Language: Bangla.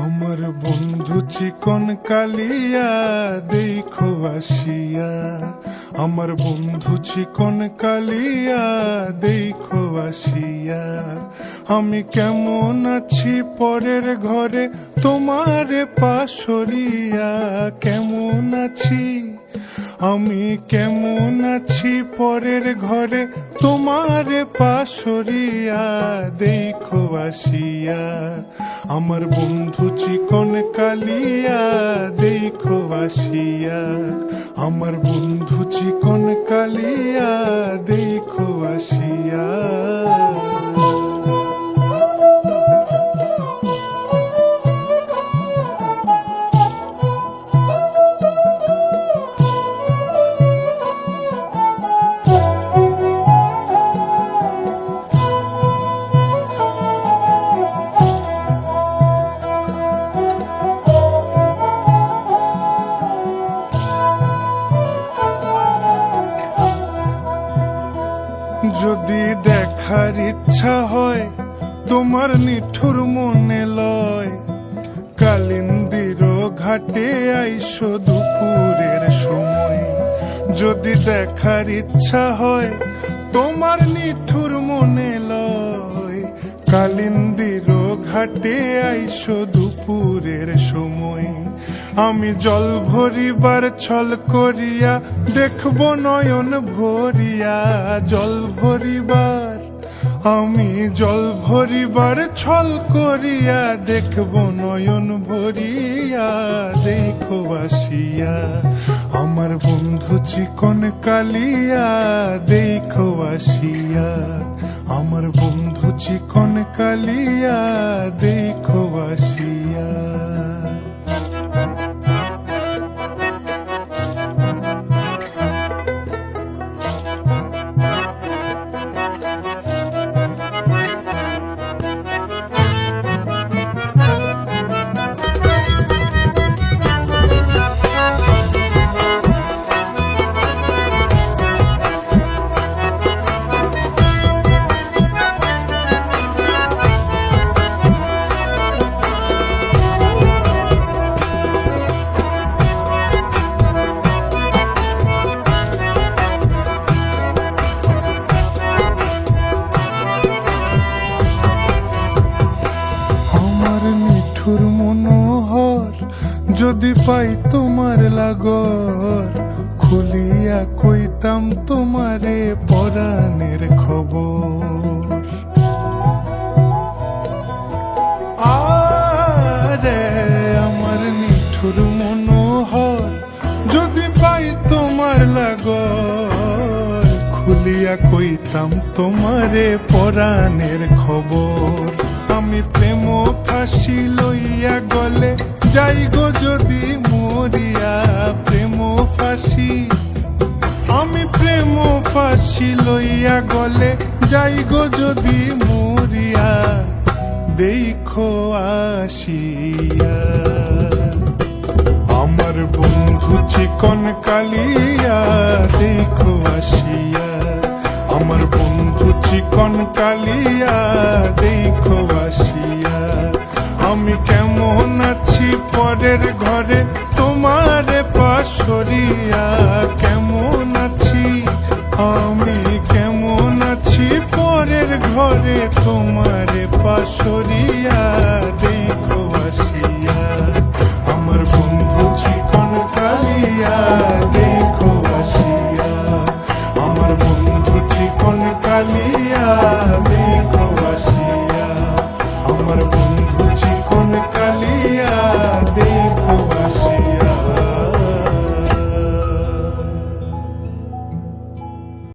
আমার বন্ধু চিকন কালিয়া দেখো আসিয়া, আমার বন্ধু চিকন কালিয়া দেখো আসিয়া। আমি কেমন আছি পরের ঘরে তোমারে পাশরিয়া, কেমন আছি আমি কেমন আছি পরের ঘরে তোমারে পাশরিয়া দেখো আসিয়া। আমার বন্ধু চিকন কালিয়া দেখো আসিয়া, আমার বন্ধু চিকন কালিয়া দেখো আসিয়া। যদি দেখার ইচ্ছা হয় তোমার নিঠুর মনে লয়, কালিন্দির ঘাটে আইসো দুপুরের সময়। যদি দেখার ইচ্ছা হয় তোমার নিঠুর মনে লয়, কালিন্দির ঘাটে আইসো দুপুরের সময়। আমি জল ভরিবার ছল করিয়া দেখব নয়ন ভরিয়া, জল ভরিবার আমি জল ভরিবার ছল করিয়া দেখব নয়ন ভরিয়া দেখো আসিয়া। আমার বন্ধু চিকন কালিয়া দেখো আসিয়া, আমার বন্ধু চিকন কালিয়া দেখো আসিয়া। নিঠুর মনোহর যদি পাই তোমার লাগর, খুলিয়া কইতাম তোমারে পরাণের খবর। আরে আমার নিঠুর মনোহর যদি পাই তোমার লাগর, খুলিয়া কইতাম তোমারে পরাণের খবর। আমি প্রেম ফাঁসি লইয়া গলে যাই গো যদি মরিয়া, প্রেম ফাঁসি আমি প্রেম ফাঁসি লইয়া গলে যাই গো যদি মরিয়া দেখো আসিয়া। আমার বন্ধু চিকন কালিয়া দেখো আসিয়া, আমার বন্ধু চিকন কালিয়া দেখো আসিয়া। আমি কেমন আছি পরের ঘরে তোমারে পাশরিয়া, কেমন আছি আমি কেমন আছি পরের ঘরে তোমারে পাশরিয়া দেখো আসিয়া। আমার বন্ধু চিকন কালিয়া দেখো আসিয়া, আমার বন্ধু চিকন কালিয়া দেখো